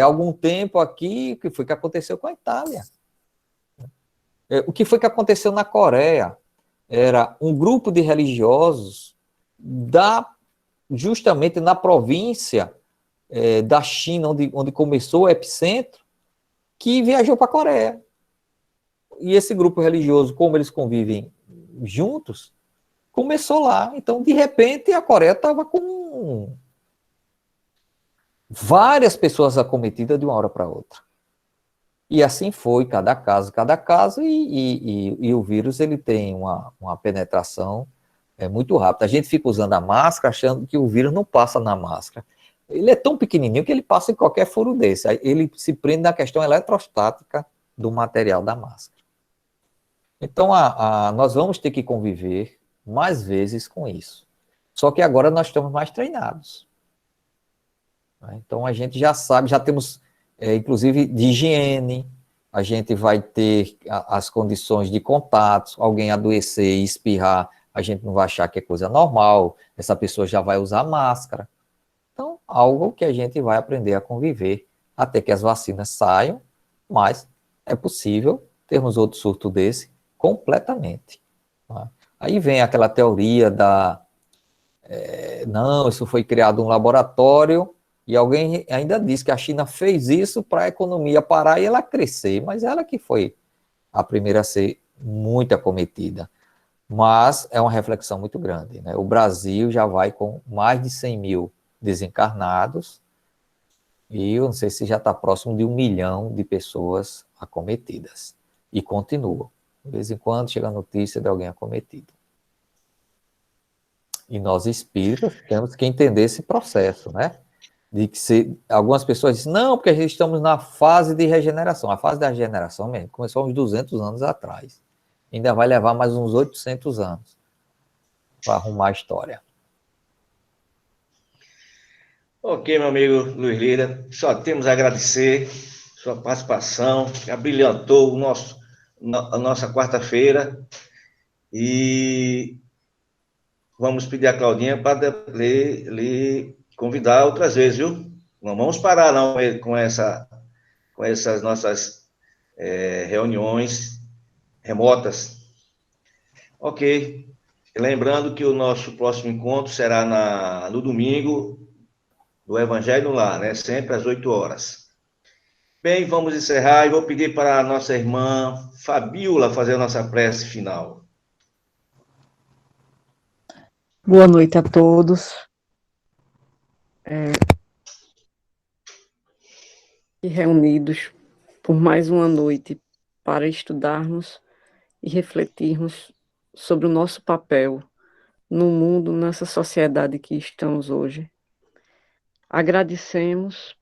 algum tempo aqui. O que foi que aconteceu com a Itália? O que foi que aconteceu na Coreia? Era um grupo de religiosos justamente na província da China, onde começou o epicentro, que viajou para a Coreia. E esse grupo religioso, como eles convivem juntos, começou lá. Então, de repente, a Coreia estava com várias pessoas acometidas de uma hora para outra. E assim foi, cada caso, e o vírus ele tem uma penetração muito rápida. A gente fica usando a máscara achando que o vírus não passa na máscara. Ele é tão pequenininho que ele passa em qualquer furo desse. Ele se prende na questão eletrostática do material da máscara. Então, nós vamos ter que conviver mais vezes com isso. Só que agora nós estamos mais treinados. Então, a gente já sabe, já temos, inclusive, de higiene, a gente vai ter as condições de contato, alguém adoecer e espirrar, a gente não vai achar que é coisa normal, essa pessoa já vai usar máscara. Então, algo que a gente vai aprender a conviver até que as vacinas saiam, mas é possível termos outro surto desse completamente. Tá? Aí vem aquela teoria não, isso foi criado um laboratório, e alguém ainda diz que a China fez isso para a economia parar e ela crescer, mas ela que foi a primeira a ser muito acometida. Mas é uma reflexão muito grande, né? O Brasil já vai com mais de 100 mil desencarnados, e eu não sei se já está próximo de 1 milhão de pessoas acometidas. E continua. De vez em quando chega a notícia de alguém acometido. E nós espíritas temos que entender esse processo, né? De que algumas pessoas dizem, não, porque estamos na fase de regeneração. A fase da regeneração mesmo começou uns 200 anos atrás. Ainda vai levar mais uns 800 anos para arrumar a história. Ok, meu amigo Luiz Lira, só temos a agradecer sua participação, que abrilhantou a nossa quarta-feira, e vamos pedir a Claudinha para lhe convidar outras vezes, viu? Não vamos parar não com essas nossas reuniões remotas. Ok. Lembrando que o nosso próximo encontro será no domingo, do Evangelho no Lar, né? Sempre às 8 horas. Bem, vamos encerrar e vou pedir para a nossa irmã Fabíola fazer a nossa prece final. Boa noite a todos. E reunidos por mais uma noite para estudarmos e refletirmos sobre o nosso papel no mundo, nessa sociedade que estamos hoje. Agradecemos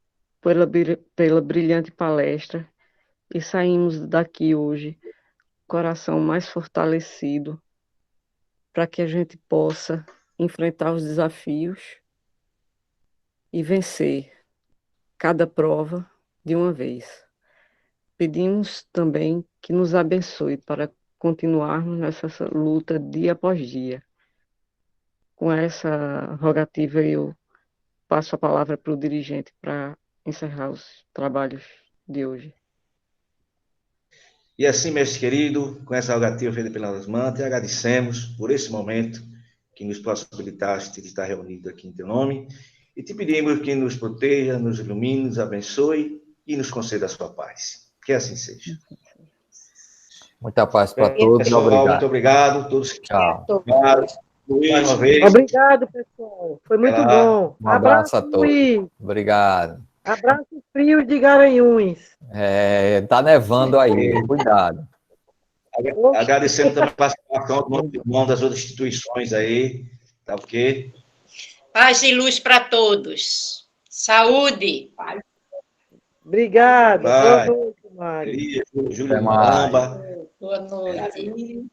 pela brilhante palestra e saímos daqui hoje coração mais fortalecido para que a gente possa enfrentar os desafios e vencer cada prova de uma vez. Pedimos também que nos abençoe para continuarmos nessa luta dia após dia. Com essa rogativa, eu passo a palavra para o dirigente para encerrar os trabalhos de hoje. E assim, mestre querido, com essa rogativa feita pelas irmãs, te agradecemos por esse momento que nos possibilitaste de estar reunido aqui em teu nome, e te pedimos que nos proteja, nos ilumine, nos abençoe e nos conceda a sua paz. Que assim seja. Muita paz para todos. Pessoal, obrigado. Muito obrigado. Todos que tchau. Mais uma vez. Obrigado, pessoal. Foi muito bom. Um abraço a todos. Obrigado. Abraços frios de Garanhuns. Tá nevando aí, cuidado. Agradecendo também a participação do nosso irmão das outras instituições aí, tá ok? Paz e luz para todos. Saúde. Obrigada. Boa Vai. noite, Mário. Júlio Até mais. Mulamba. Boa noite.